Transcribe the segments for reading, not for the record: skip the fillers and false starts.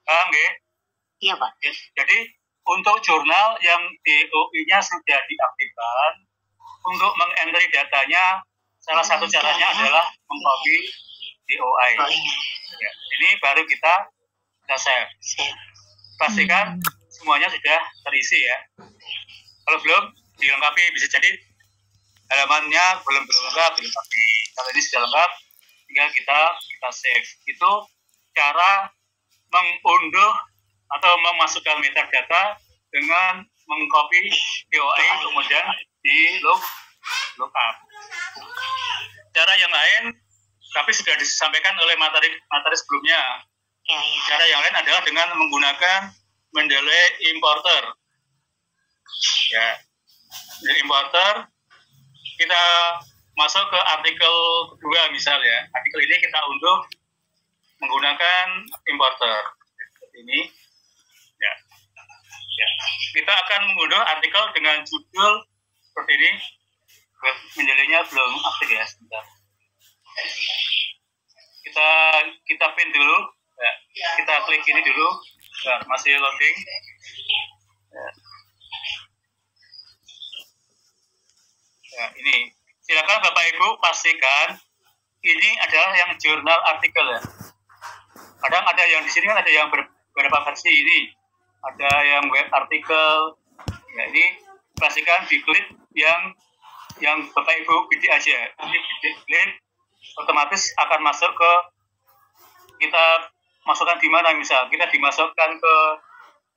Paham nggih? Iya, Pak. Jadi untuk jurnal yang DOI-nya sudah diaktifkan, untuk mengentry datanya, salah satu caranya adalah mengcopy DOI. Ya, ini baru kita save. Pastikan semuanya sudah terisi ya. Kalau belum, dilengkapi. Bisa jadi halamannya belum lengkap, dilengkapi. Kalau ini sudah lengkap, tinggal kita save. Itu cara mengunduh atau memasukkan metadata dengan mengcopy DOI kemudian di lookup. Cara yang lain, tapi sudah disampaikan oleh materi sebelumnya. Cara yang lain adalah dengan menggunakan Mendeley importer. Ya, dari importer kita masuk ke artikel kedua misal ya. Artikel ini kita unduh menggunakan importer. Seperti ini. Ya. Kita akan mengunduh artikel dengan judul seperti ini. Mendeleynya belum aktif ya, sebentar. Kita pin dulu. Ya. Kita klik ini dulu. Ya, masih loading. Ya. Ya, ini. Silakan Bapak Ibu pastikan ini adalah yang jurnal artikel ya. Kadang ada yang di sini kan ada yang beberapa versi ini. Ada yang web artikel. Ya, ini pastikan diklik yang Bapak Ibu bidik aja. Ini diklik otomatis akan masuk ke kita masukkan di mana misal kita dimasukkan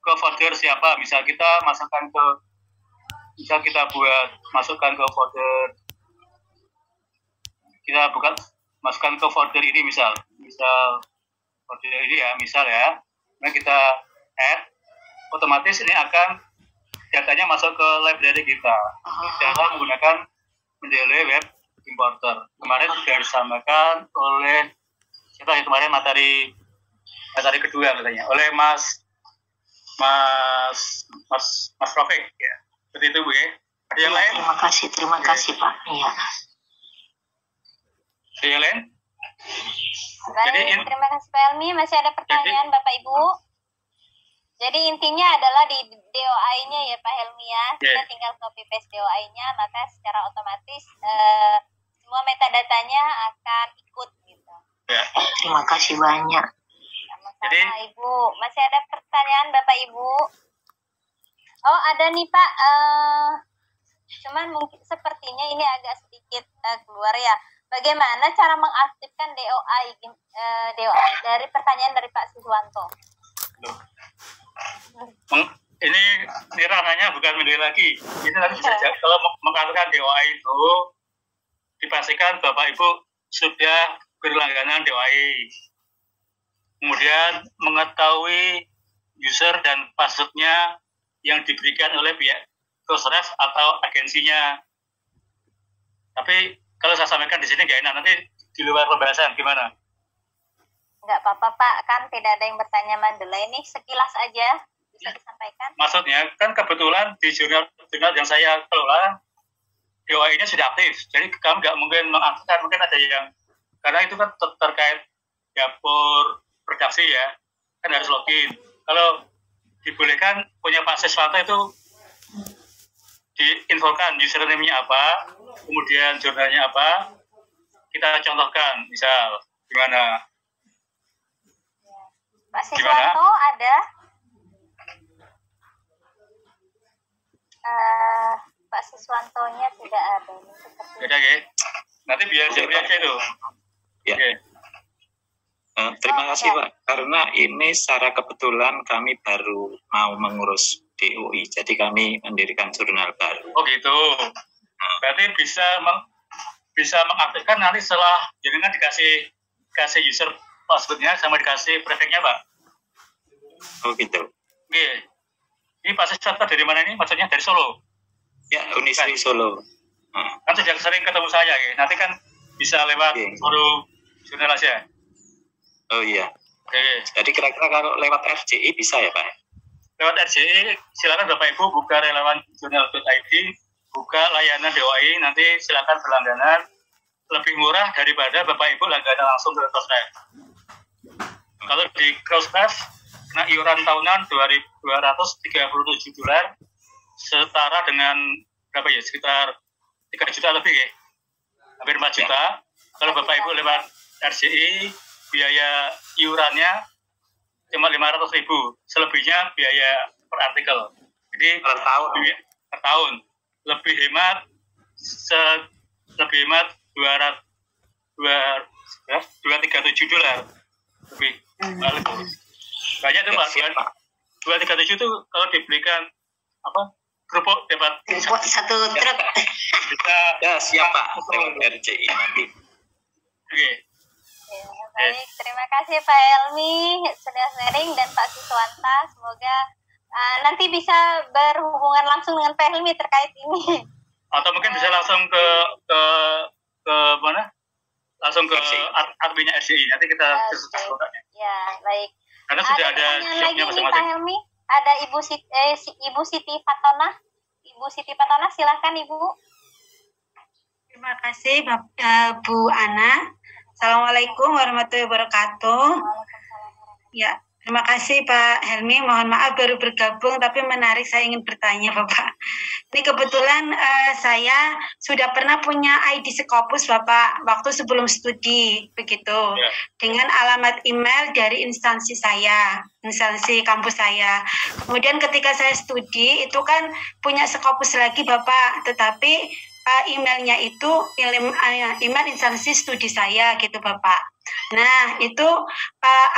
ke folder siapa, misal kita masukkan ke misal kita masukkan ke folder kita masukkan ke folder ini misal folder ini ya misal ya. Nah kita add, otomatis ini akan datanya masuk ke library kita. Cara menggunakan Mendeley web importer. Kemarin sudah disampaikan oleh siapa ya kemarin materi kedua katanya oleh Mas Rofik ya. Seperti itu Bu ya. Ada yang lain? Terima kasih Pak. Iya. Ada yang lain? Baik, terima kasih Pak Helmi. Masih ada pertanyaan Bapak Ibu? Jadi intinya adalah di DOI-nya ya Pak Helmi ya. Kita tinggal copy paste DOI-nya, maka secara otomatis semua metadatanya akan ikut gitu. Ya. Terima kasih banyak. Sama-sama Ibu. Masih ada pertanyaan Bapak Ibu? Oh ada nih Pak. Cuman mungkin sepertinya ini agak sedikit keluar ya. Bagaimana cara mengaktifkan DOI dari pertanyaan dari Pak Siswanto? Ini ranahnya bukan Mendeley lagi. Ini nanti bisa kalau mengaktifkan DOI itu dipastikan Bapak Ibu sudah berlangganan DOI. Kemudian mengetahui user dan passwordnya yang diberikan oleh pihak Crossref atau agensinya. Tapi kalau saya sampaikan di sini nggak enak, nanti di luar pembahasan gimana? Nggak apa-apa Pak, kan tidak ada yang bertanya Mendeley, ini sekilas aja bisa disampaikan. Maksudnya kan kebetulan di jurnal yang saya kelola DOI-nya sudah aktif, jadi kami nggak mungkin mengaktifkan, mungkin ada yang karena itu kan terkait dapur redaksi ya, kan harus login. Kalau dibolehkan punya Pak Siswanto itu diinfokan username-nya apa, kemudian jurnalnya apa, kita contohkan, misal gimana? Pak Siswanto ada? Pak Siswantonya tidak ada. Tidak ya? Nanti biar saya aja itu. Ya. Okay. Terima kasih Pak, karena ini secara kebetulan kami baru mau mengurus DOI, jadi kami mendirikan jurnal baru. Oh gitu. Berarti bisa mengaktifkan nanti setelah jenengan dikasih user passwordnya sama dikasih prefeknya Pak. Oh gitu. Oke. Ini Pak Siswanto dari mana ini? Maksudnya dari Solo? Ya, Unisri kan? Solo. Kan sudah sering ketemu saya ya. Nanti kan bisa lewat forum jurnal aja. Oh iya. Oke. Jadi kira-kira kalau lewat RJI bisa ya Pak? Lewat RJI silakan Bapak Ibu buka relawan jurnal.id, buka layanan DOI, nanti silakan berlangganan. Lebih murah daripada Bapak Ibu langganan langsung ke Crossref. Kalau di Crossref kena iuran tahunan $2,237, setara dengan berapa ya, sekitar 3 juta lebih ya, hampir 4 juta. Kalau Bapak Ibu lewat RCI, biaya iurannya cuma 500.000, selebihnya biaya per artikel. Jadi Per tahun. Per tahun lebih hemat, lebih hemat $237 lebih. Banyak tuh Pak, 237 itu kalau dibelikan kerupuk dapat Kerupuk 1 truk. bisa. Ya siap Pak, lewat RCI nanti. Oke. Baik, terima kasih Pak Helmi sudah sharing dan Pak Siswanta. Semoga nanti bisa berhubungan langsung dengan Pak Helmi terkait ini. Atau mungkin bisa langsung ke mana? Langsung ke adminnya RCI. Nanti kita kontaknya. Ya, baik. Karena sudah ada lagi nih Pak masing-masing. Helmi. Ada Ibu Siti Fatona. Ibu Siti Fatona, silahkan Ibu. Terima kasih Bu Ana. Assalamualaikum warahmatullahi wabarakatuh. Ya, terima kasih Pak Helmi. Mohon maaf baru bergabung, tapi menarik, saya ingin bertanya Bapak. Ini kebetulan saya sudah pernah punya ID Scopus Bapak waktu sebelum studi begitu, dengan alamat email dari instansi saya, instansi kampus saya. Kemudian ketika saya studi itu kan punya Scopus lagi Bapak, tetapi emailnya itu email instansi studi saya gitu Bapak. Nah itu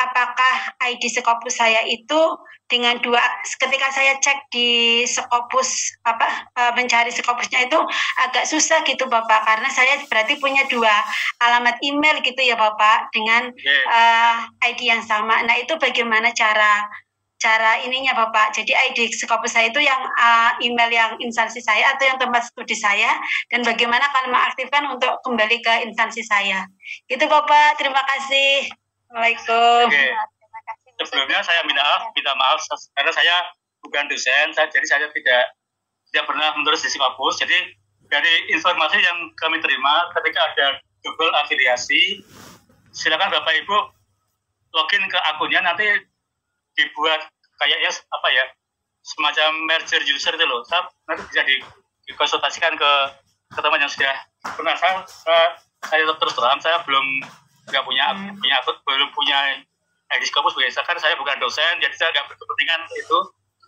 apakah ID Scopus saya itu dengan ketika saya cek di Scopus mencari Scopusnya itu agak susah gitu Bapak, karena saya berarti punya 2 alamat email gitu ya Bapak dengan ID yang sama. Nah itu bagaimana cara ininya Bapak? Jadi ID Scopus saya itu yang email yang instansi saya atau yang tempat studi saya, dan bagaimana kalian mengaktifkan untuk kembali ke instansi saya? Gitu Bapak, terima kasih. Assalamualaikum. Oke. Sebelumnya saya minta maaf karena saya bukan dosen, jadi saya tidak pernah menulis di Scopus. Jadi dari informasi yang kami terima, ketika ada double afiliasi, silakan Bapak Ibu login ke akunnya, nanti dibuat kayaknya semacam merger user itu loh. Nanti bisa dikonsultasikan ke teman yang sudah pernah. Saya terus terang, saya nggak punya akun, belum punya ID Scopus. Kan saya bukan dosen, jadi saya nggak berkepentingan itu,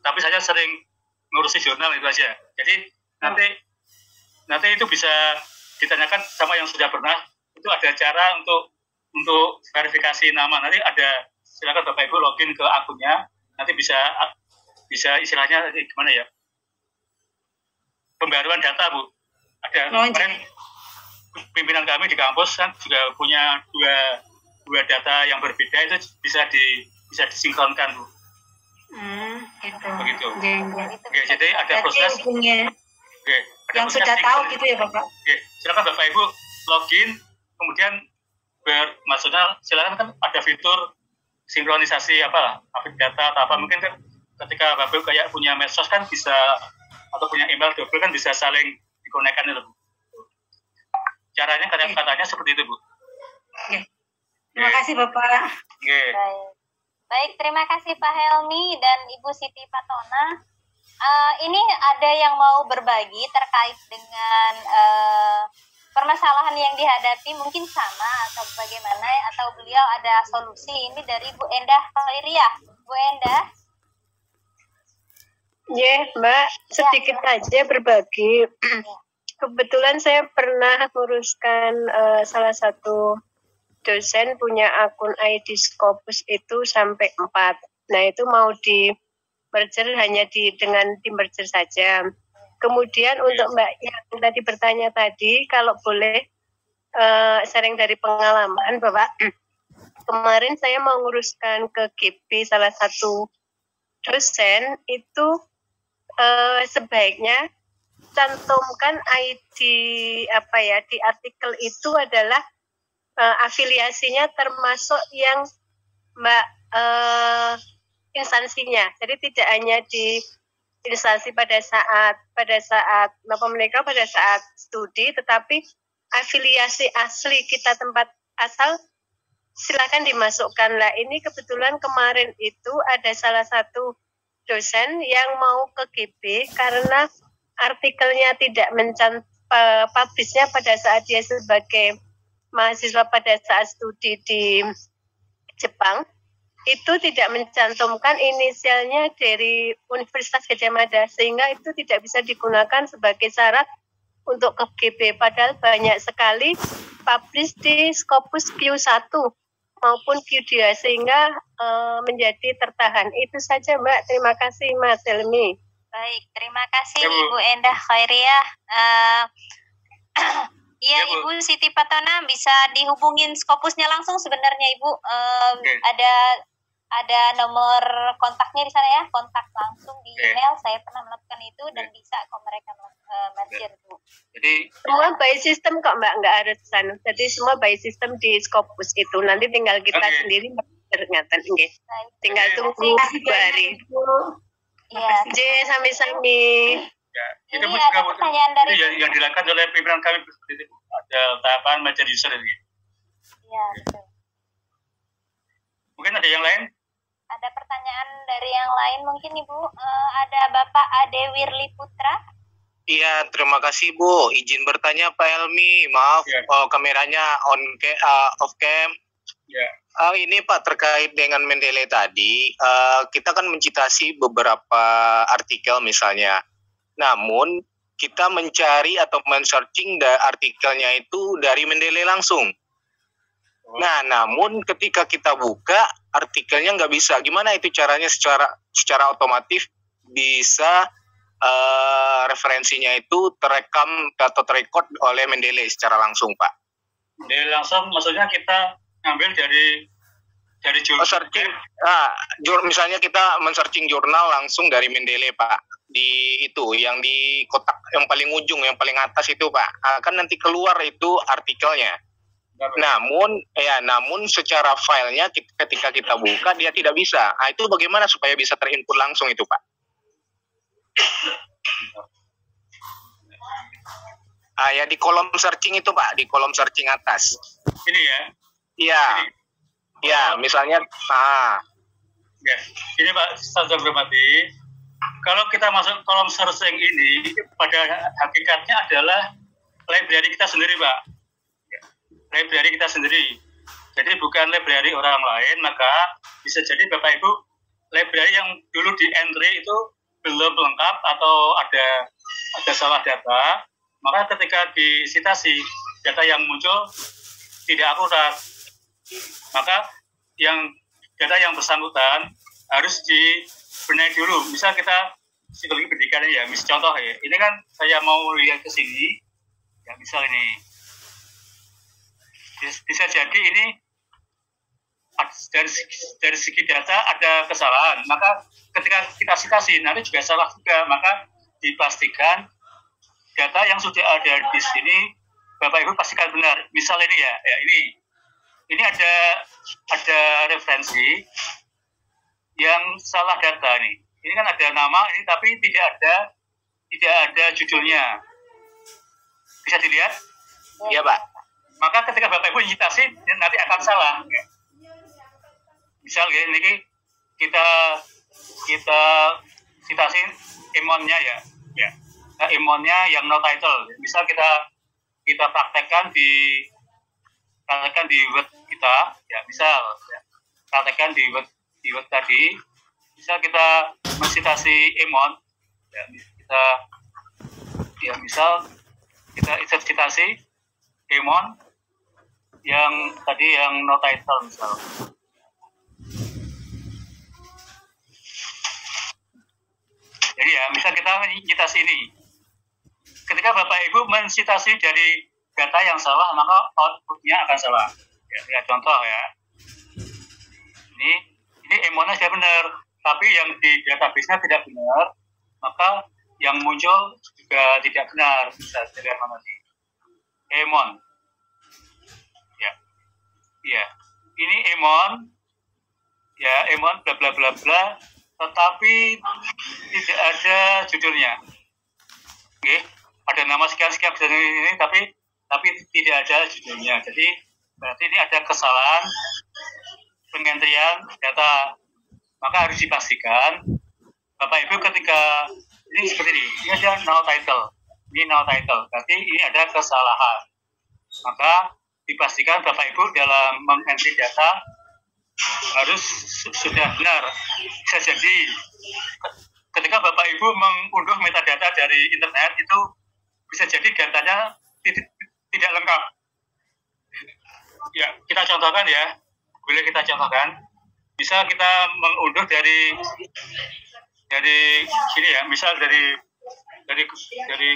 tapi saya sering ngurusi jurnal itu aja. Jadi nanti itu bisa ditanyakan sama yang sudah pernah. Itu ada cara untuk verifikasi nama. Nanti ada, silakan Bapak Ibu login ke akunnya, nanti bisa istilahnya gimana ya, pembaruan data Bu. Ada kemarin pimpinan kami di kampus kan juga punya dua data yang berbeda, itu bisa disinkronkan Bu. Gitu. Begitu. Oke, jadi ada proses. Yang sudah tahu gitu ya Bapak. Oke, silakan Bapak Ibu login, kemudian maksudnya silakan, kan ada fitur sinkronisasi data atau apa, mungkin kan ketika Bapak Ibu kayak punya medsos kan bisa, atau punya email double kan bisa saling dikonekkan itu Bu. Caranya katanya seperti itu Bu. Terima kasih Bapak. Baik, terima kasih Pak Helmi dan Ibu Siti Fatona. Ini ada yang mau berbagi terkait dengan permasalahan yang dihadapi, mungkin sama atau bagaimana, atau beliau ada solusi. Ini dari Bu Endah Khairiyah. Bu Endah. Ya, Mbak, sedikit aja berbagi. Kebetulan saya pernah menguruskan salah satu dosen punya akun ID Scopus itu sampai 4. Nah, itu mau di merger hanya dengan di merger saja. Kemudian untuk Mbak yang tadi bertanya tadi, kalau boleh sharing dari pengalaman, Bapak, kemarin saya mau nguruskan ke GP salah satu dosen itu sebaiknya cantumkan ID di artikel itu adalah afiliasinya termasuk yang Mbak instansinya. Jadi tidak hanya di instansi pada saat mereka pada saat studi, tetapi afiliasi asli kita tempat asal silakan dimasukkan. Lah ini kebetulan kemarin itu ada salah satu dosen yang mau ke GB karena artikelnya tidak publishnya pada saat dia sebagai mahasiswa pada saat studi di Jepang itu tidak mencantumkan inisialnya dari Universitas Gadjah Mada, sehingga itu tidak bisa digunakan sebagai syarat untuk ke GB, padahal banyak sekali publish di Scopus Q1 maupun Q2 sehingga menjadi tertahan. Itu saja Mbak, terima kasih Mas Helmi. Baik, terima kasih Ibu Endah Khairiah. Iya ya, Ibu Siti Patona bisa dihubungin Scopusnya langsung sebenarnya Ibu. Ada nomor kontaknya di sana ya, kontak langsung di email. Saya pernah melakukan itu dan bisa kok mereka merger Bu. Jadi semua by system kok Mbak, nggak harus sana. Jadi semua by system di Scopus itu. Nanti tinggal kita sendiri ternyata tinggal tunggu 2 hari. Iya. Sami-sami. Ya, ini ada pertanyaan dari yang dilakukan oleh pimpinan kami seperti itu. Ada tahapan baca user ini. Iya, betul. Mungkin ada yang lain? Ada pertanyaan dari yang lain mungkin Ibu. Ada Bapak Ade Wirli Putra. Iya, terima kasih Bu. Izin bertanya Pak Helmi. Maaf, kameranya off cam. Ya. Ini Pak terkait dengan Mendeley tadi, kita kan mencitasi beberapa artikel misalnya. Namun kita mencari atau men-searching artikelnya itu dari Mendeley langsung. Nah, namun ketika kita buka artikelnya nggak bisa. Gimana itu caranya secara otomatis bisa referensinya itu terekam atau terekod oleh Mendeley secara langsung, Pak? Mendeley langsung, maksudnya kita ngambil dari jurnal. Searching, misalnya kita men-searching jurnal langsung dari Mendeley, Pak. Di itu yang di kotak yang paling ujung, yang paling atas itu, Pak. Kan nanti keluar itu artikelnya. Namun secara filenya ketika kita buka dia tidak bisa. Itu bagaimana supaya bisa terinput langsung itu, Pak? Ya di kolom searching itu, Pak, di kolom searching atas. Ini ya? Iya. Ya, misalnya Ya, ini Pak Ustaz Bermati. Kalau kita masuk kolom searching ini, pada hakikatnya adalah library kita sendiri, Pak. Library kita sendiri. Jadi bukan library orang lain, maka bisa jadi Bapak Ibu library yang dulu di entry itu belum lengkap atau ada salah data, maka ketika disitasi data yang muncul tidak akurat, maka data yang bersangkutan harus dibenahi dulu. Misal kita psikologi pendidikan ya, contoh ya, ini kan saya mau lihat ke sini, ya misal ini, bisa jadi ini dari segi data ada kesalahan, maka ketika kita citasi nanti juga salah juga, maka dipastikan data yang sudah ada di sini Bapak Ibu pastikan benar. Misal ini ya ini ada referensi yang salah data nih. Ini kan ada nama ini tapi tidak ada judulnya. Bisa dilihat? Iya, Pak. Maka ketika Bapak Ibu citasi nanti akan salah. Misal ya, ini kita citasi emonnya ya. Nah, emonnya yang no title. Misal kita praktekkan di Word kita, ya misal praktekkan di Word tadi, misal kita mencitasi emon, misal kita insert citasi emon yang tadi yang no title misal. Jadi ya, misal kita mencitasi ini. Ketika Bapak Ibu mencitasi dari data yang salah, maka outputnya akan salah. Ya contoh ya. Ini emonnya sudah benar, tapi yang di database-nya tidak benar, maka yang muncul juga tidak benar. Bisa dilihat mana sih? Emon. Ya. Ini emon. Ya, emon bla bla bla bla, tetapi tidak ada judulnya. Oke, ada nama sekian ini tapi tidak ada judulnya. Jadi berarti ini ada kesalahan pengentrian data, maka harus dipastikan Bapak Ibu ketika ini seperti ini ada null title, berarti ini ada kesalahan, maka dipastikan Bapak Ibu dalam mengentri data harus sudah benar. Bisa jadi ketika Bapak Ibu mengunduh metadata dari internet itu bisa jadi datanya tidak lengkap. Ya, kita contohkan ya. Boleh kita contohkan. Bisa kita mengunduh dari sini ya, misal dari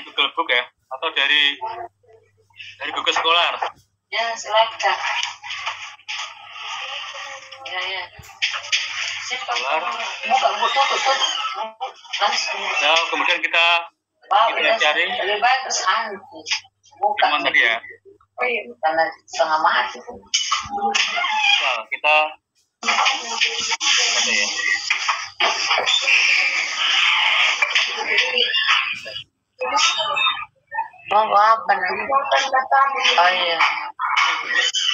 Google Book ya, atau dari Google Scholar. Ya, silakan. Ya. Scholar. Tutup. Nah, kemudian kita cari Lebih baik terus buka. yang tadi ya. Oh iya, karena setengah mati. Nah, kita ada ya. Oh, apa nih? Oh iya.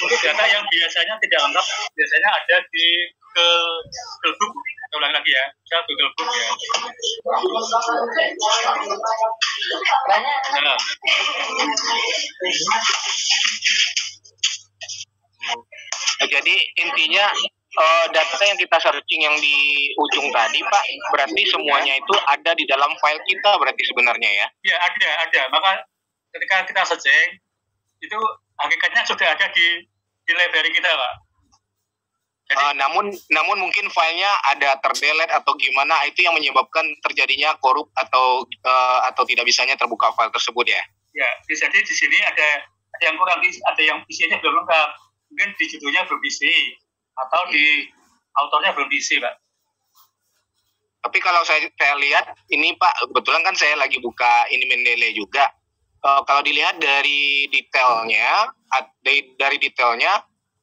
Untuk data yang biasanya tidak lengkap, biasanya ada di Google Book. Kita ulang lagi ya, bisa Google Book ya. Banyak. Nah, Jadi intinya data yang kita searching yang di ujung tadi Pak, berarti semuanya itu ada di dalam file kita berarti sebenarnya ya? ya ada. Maka ketika kita searching, itu hakikatnya sudah ada di library kita, Pak. Jadi, namun mungkin filenya ada terdelete atau gimana, itu yang menyebabkan terjadinya korup atau tidak bisanya terbuka file tersebut ya? Ya, jadi di sini ada yang kurang, ada yang isinya belum lengkap. Mungkin di judulnya belum diisi, atau di autornya belum diisi, Pak. Tapi kalau saya lihat ini Pak, kebetulan kan saya lagi buka ini Mendeley juga. Kalau dilihat dari detailnya,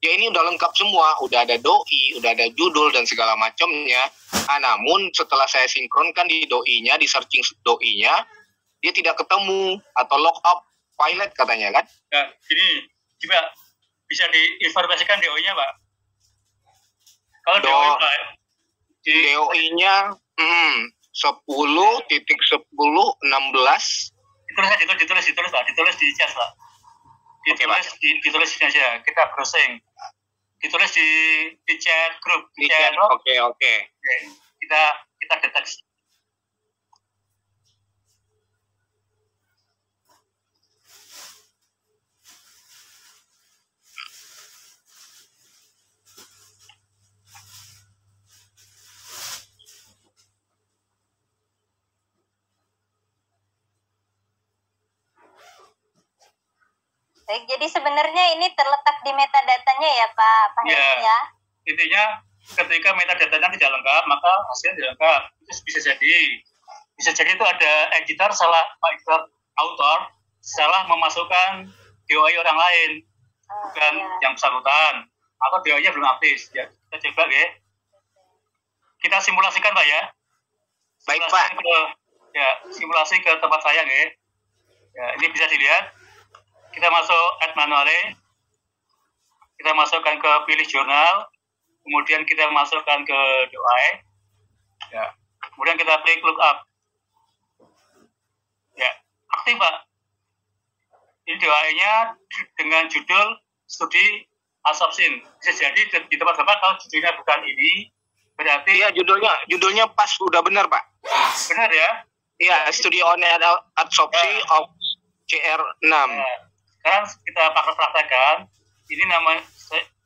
ya ini udah lengkap semua, udah ada doi, udah ada judul dan segala macamnya. Namun setelah saya sinkronkan di doi-nya, di searching doi-nya, dia tidak ketemu atau lockup file katanya kan? Nah, ini coba bisa diinformasikan DOI-nya, Pak. Kalau DOI, Pak, DOI-nya 10.10.16. Ditulis, Pak. Ditulis di chat, Pak. Ditulis di aja. Kita browsing. Ditulis di chat grup. Di chat. Oke. Kita deteksi. Baik, jadi sebenarnya ini terletak di metadatanya ya Pak Helmi ya? Intinya ketika metadatanya tidak lengkap, maka hasilnya tidak lengkap. Itu bisa jadi itu ada editor salah, autor salah memasukkan DOI orang lain, bukan yang bersangkutan, atau DOI-nya belum aktif. Ya, kita coba ya. Kita simulasikan, Pak ya. Baik, Pak. Simulasi ke tempat saya ya. Ya, ini bisa dilihat. Kita masuk add manually, kita masukkan ke pilih jurnal, kemudian kita masukkan ke DOI, ya, kemudian kita klik lookup, ya, aktif Pak. Ini DOI-nya dengan judul studi assumption. Bisa jadi di tempat Bapak kalau judulnya bukan ini, berarti iya judulnya pas, udah benar Pak. Benar ya? Iya, studi on absorpsi of CR6. Ya. Sekarang kita praktekkan. Ini nama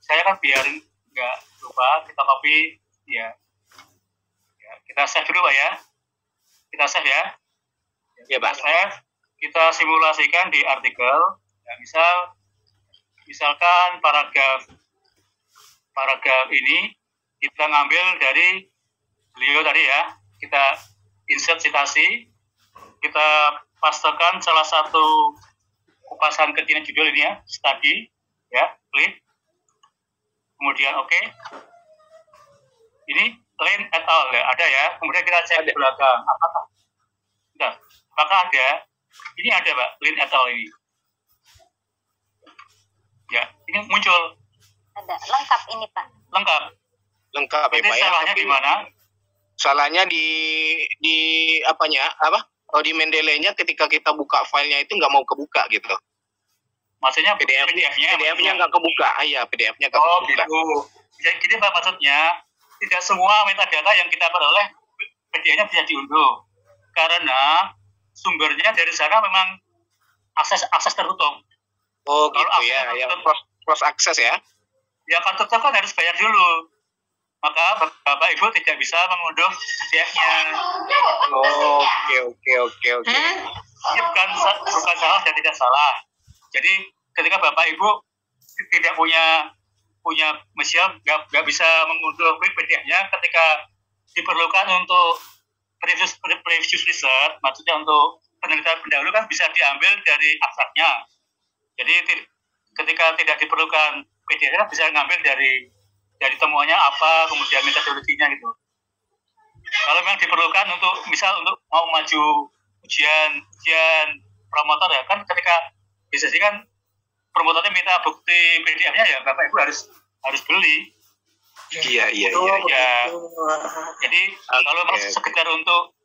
saya kan biarin nggak lupa, kita copy ya. Kita save dulu Pak ya. Kita save ya. Ya Pak. Save. Kita simulasikan di artikel. Ya, misalkan paragraf ini kita ngambil dari beliau tadi ya. Kita insert citasi. Kita pastekan salah satu kupasan ketiga judul ini ya, study, ya, klik, kemudian oke. Ini Lane et al. Ya, ada ya, kemudian kita cek di belakang, apakah ada, ini ada Pak, Lane et al. Ini. Ya, ini muncul. Ada, lengkap ini Pak. Lengkap. Lengkap ya Berarti Pak ya. salahnya Tapi di mana? salahnya di apanya? Apa? Oh, di Mendeley-nya ketika kita buka filenya itu nggak mau kebuka gitu. Maksudnya PDF-nya maksudnya. nggak kebuka. Iya, PDF-nya nggak Oh kebuka. gitu. Jadi gini Pak, maksudnya tidak semua metadata yang kita peroleh PDF-nya bisa diunduh karena sumbernya dari sana memang akses tertutup. Oh Kalau gitu ya, akses yang tertutup, cross access ya. ya kan tertutup kan harus bayar dulu. Maka Bapak Ibu tidak bisa mengunduh PDF-nya. Oh, oke. Ini bukan salah dan tidak salah. Jadi ketika Bapak Ibu tidak punya mesin, nggak bisa mengunduh PDF-nya ketika diperlukan untuk previous research, maksudnya untuk penelitian pendahulu kan bisa diambil dari abstraknya. Jadi ketika tidak diperlukan PDF-nya bisa ngambil dari temuannya apa, kemudian metodologinya gitu. Kalau memang diperlukan untuk mau maju ujian promotor ya kan, ketika bisa sih kan promotornya minta bukti PDF-nya ya Bapak Ibu harus beli. Iya. Ya. Jadi kalau memang sekedar untuk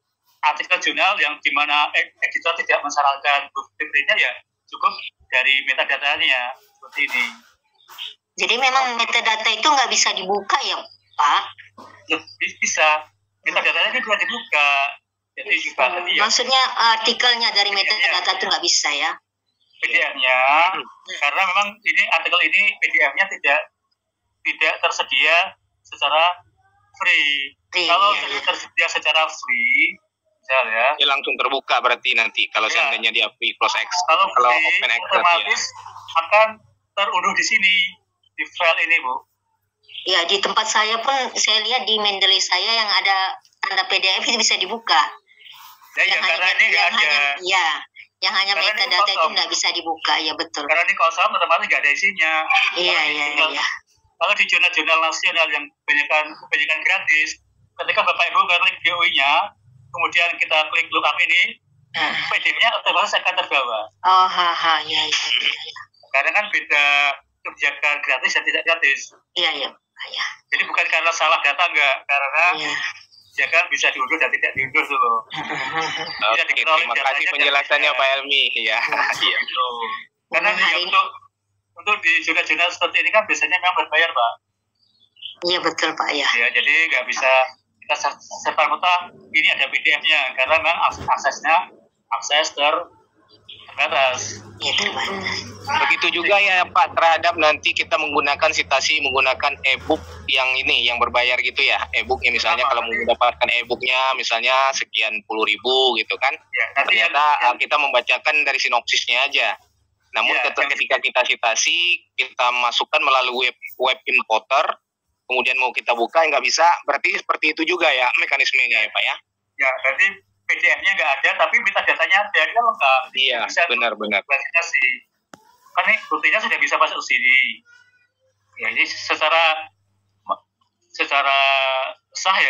artikel jurnal yang dimana editor tidak mensyaratkan bukti printnya ya cukup dari metadatanya seperti ini. Jadi memang metadata itu nggak bisa dibuka ya Pak? Ya, bisa. Metadatanya bisa dibuka. Jadi juga tadi ya. Maksudnya artikelnya dari metadata itu nggak bisa ya? PDF-nya, karena memang ini artikel ini PDF-nya tidak tersedia secara free. Kalau tersedia secara free, misalnya Ini langsung terbuka berarti nanti kalau seandainya dia free cross access. Kalau free, open access otomatis akan terunduh di sini di file ini Bu. Ya di tempat saya pun saya lihat di Mendeley saya yang ada tanda PDF itu bisa dibuka. Ya, karena ini nggak ada. Yang hanya Karena metadata itu nggak bisa dibuka, ya betul. Karena ini kosong, otomatis nggak ada isinya. Iya. Kalau di jurnal-jurnal nasional yang kebanyakan gratis, ketika Bapak Ibu klik DOI-nya, kemudian kita klik lookup ini, PDF-nya otomatis akan terbawa. Oh, ya. Karena kan beda kebijakan gratis dan tidak gratis. Iya. Jadi bukan karena salah data enggak, karena kebijakan bisa diunduh dan tidak diunduh dulu. Oke, terima kasih penjelasannya Pak Helmi. Iya. Gitu. Karena untuk di jurnal-jurnal seperti ini kan biasanya memang berbayar Pak. Iya betul Pak ya. Ya, jadi nggak bisa kita serta-merta ini ada PDF-nya karena memang akses terbatas. Iya terbatas. Begitu juga ya Pak terhadap nanti kita menggunakan citasi menggunakan e-book yang berbayar gitu ya. E-booknya misalnya kalau mau mendapatkan e-booknya misalnya sekian 10.000 gitu kan. Ya, ternyata kita membacakan dari sinopsisnya aja. Namun ketika kita citasi kita masukkan melalui web importer, kemudian mau kita buka nggak bisa, berarti seperti itu juga ya mekanismenya ya Pak ya? Ya, berarti PDF-nya nggak ada, tapi metadatanya ada, kan lengkap. Iya, benar-benar. Kan ini buktinya sudah bisa masuk ke sini. Ya, ini secara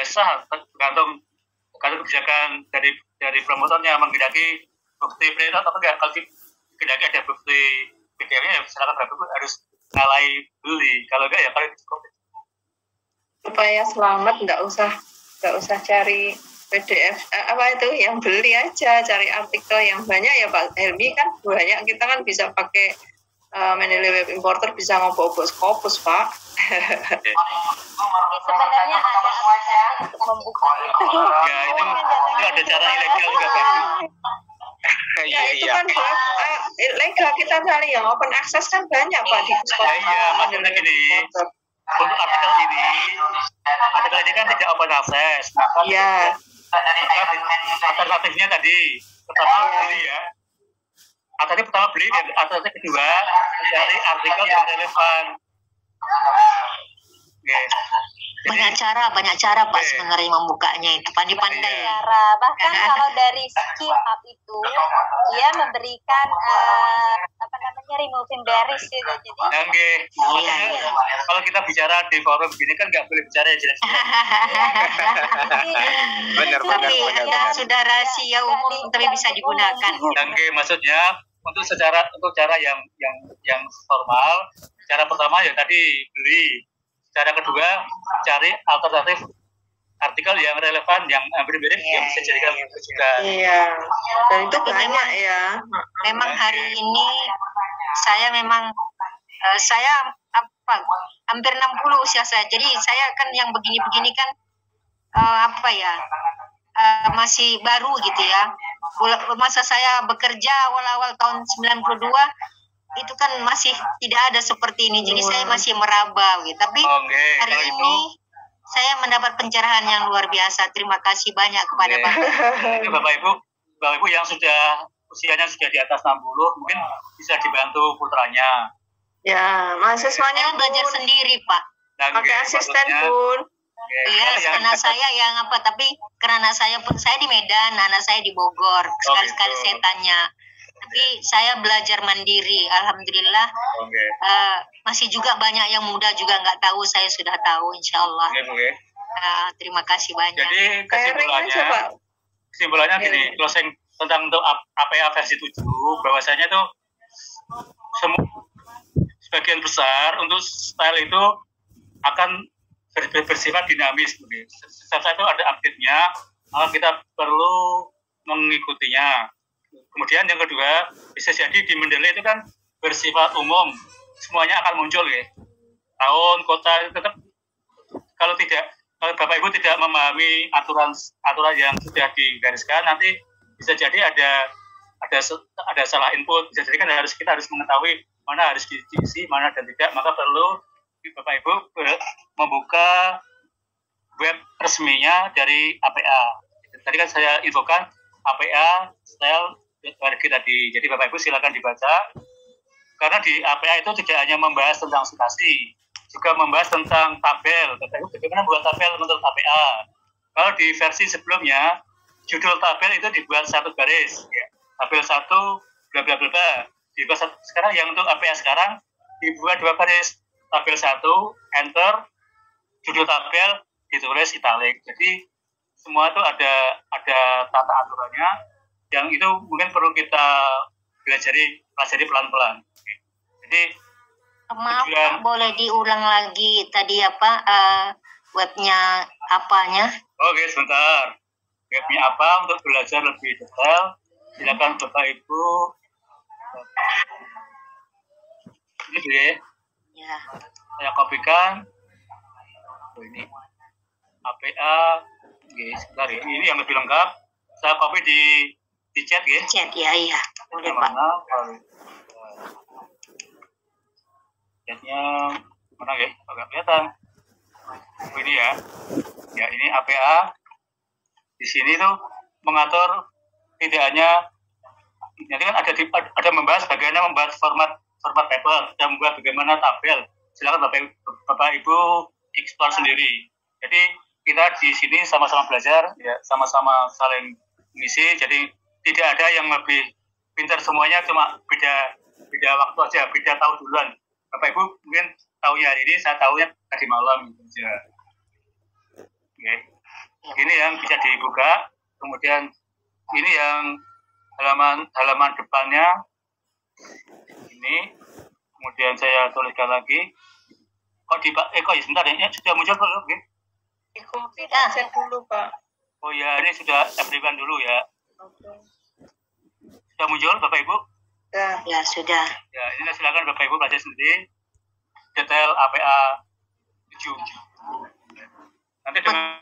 sah, tergantung kebijakan dari promotornya menghendaki bukti printout atau enggak. Kalau tidak ada bukti PDF-nya ya silakan harus ngalai beli. Kalau enggak ya kalau cukup. Supaya selamat nggak usah cari PDF yang beli aja, cari artikel yang banyak ya Pak Helmi kan banyak, kita kan bisa pakai Mendeley Web Importer, bisa ngobok-ngobok Scopus Pak. Sebenarnya ada aplikasi untuk membuka itu. Ya itu ada cara ilegal juga Pak. Ya itu kan legal, kita cari yang open access kan banyak Pak di Scopus. Iya, maksudnya gini. Untuk artikel ini kan tidak open access. Iya. Alternatifnya tadi pertama beli ya. Alternatif pertama beli, alternatif kedua mencari artikel yang relevan. Banyak cara Pak sebenarnya membukanya itu, pandai-pandai. Bahkan kalau dari Skihub itu dia memberikan removing berries gitu. Jadi kalau kita bicara di forum gini kan nggak boleh bicara yang jelas. Benar. Sudah rahasia umum tapi bisa digunakan. Maksudnya untuk cara yang formal, cara pertama ya tadi beli. Cara kedua, cari alternatif artikel yang relevan, yang mirip-mirip, yang bisa jadikan rujukan. Iya. Dan itu Tapi banyak ya. memang hari ini saya memang saya hampir 60 usia saya. Jadi saya kan yang begini-begini kan masih baru gitu ya. Masa saya bekerja awal-awal tahun 92 itu kan masih tidak ada seperti ini. Jadi saya masih meraba gitu. Tapi hari ini saya mendapat pencerahan yang luar biasa. Terima kasih banyak kepada Bapak. Ini Bapak Ibu yang sudah usianya sudah di atas 60 mungkin bisa dibantu putranya. Ya, mahasiswanya Saya belajar sendiri, Pak. pakai asisten pun. Iya, anak saya yang tapi karena anak saya pun saya di Medan, anak saya di Bogor. Sekali-sekali saya tanya. Tapi saya belajar mandiri, alhamdulillah. Masih juga banyak yang muda juga nggak tahu, saya sudah tahu, insya Allah. Terima kasih banyak. Jadi kesimpulannya gini, closing tentang untuk APA versi 7, bahwasanya tuh sebagian besar untuk style itu akan bersifat dinamis. Setiap saat itu ada update-nya, maka kita perlu mengikutinya. Kemudian yang kedua, bisa jadi di Mendeley itu kan bersifat umum, semuanya akan muncul ya. Tahun, kota, tetap kalau Bapak Ibu tidak memahami aturan yang sudah digariskan, nanti bisa jadi ada salah input. Bisa jadi kan kita harus mengetahui mana harus diisi, mana dan tidak. Maka perlu Bapak Ibu membuka web resminya dari APA. Tadi kan saya infokan APA style warga tadi. Jadi Bapak Ibu silakan dibaca. Karena di APA itu tidak hanya membahas tentang sitasi, juga membahas tentang tabel. Bapak Ibu bagaimana buat tabel menurut APA. Kalau di versi sebelumnya, judul tabel itu dibuat satu garis. Ya. Tabel 1, bla bla bla bla. Sekarang yang untuk APA sekarang dibuat 2 garis. Tabel 1, enter, judul tabel ditulis italic. Jadi semua itu ada tata aturannya, yang itu mungkin perlu kita pelajari pelan-pelan. Jadi maaf Pak, boleh diulang lagi tadi webnya apanya? Oke, sebentar. Webnya apa untuk belajar lebih detail? Silakan Bapak Ibu. Ini dulu ya. Ya. Saya kopikan. Ini APA. Oke, sebentar ya. Ini yang lebih lengkap. Saya copy di chat ya. Chat ya, iya. Boleh Pak. Chatnya mana ya? Agak kelihatan. Ini ya. Ya, ini APA. Di sini tuh mengatur tidak hanya nanti kan ada membahas bagaimana membuat format paper dan membuat bagaimana tabel. Silakan Bapak Ibu explore sendiri. Jadi kita di sini sama-sama belajar, ya sama-sama saling mengisi. Jadi tidak ada yang lebih pintar semuanya, cuma beda waktu aja, beda tahu duluan. Bapak Ibu mungkin tahunya hari ini, saya tahunya tadi malam gitu aja. Oke. Ini yang bisa dibuka. Kemudian ini yang halaman depannya ini. Kemudian saya tuliskan lagi. Kok ya sebentar ya, sudah muncul belum? Okay. Ikuti chat dulu Pak. Oh ya, ini sudah saya berikan dulu ya. Oke. Sudah muncul Bapak Ibu? Ya sudah. Ya, ini silakan Bapak Ibu baca sendiri detail APA 7. Nanti dengan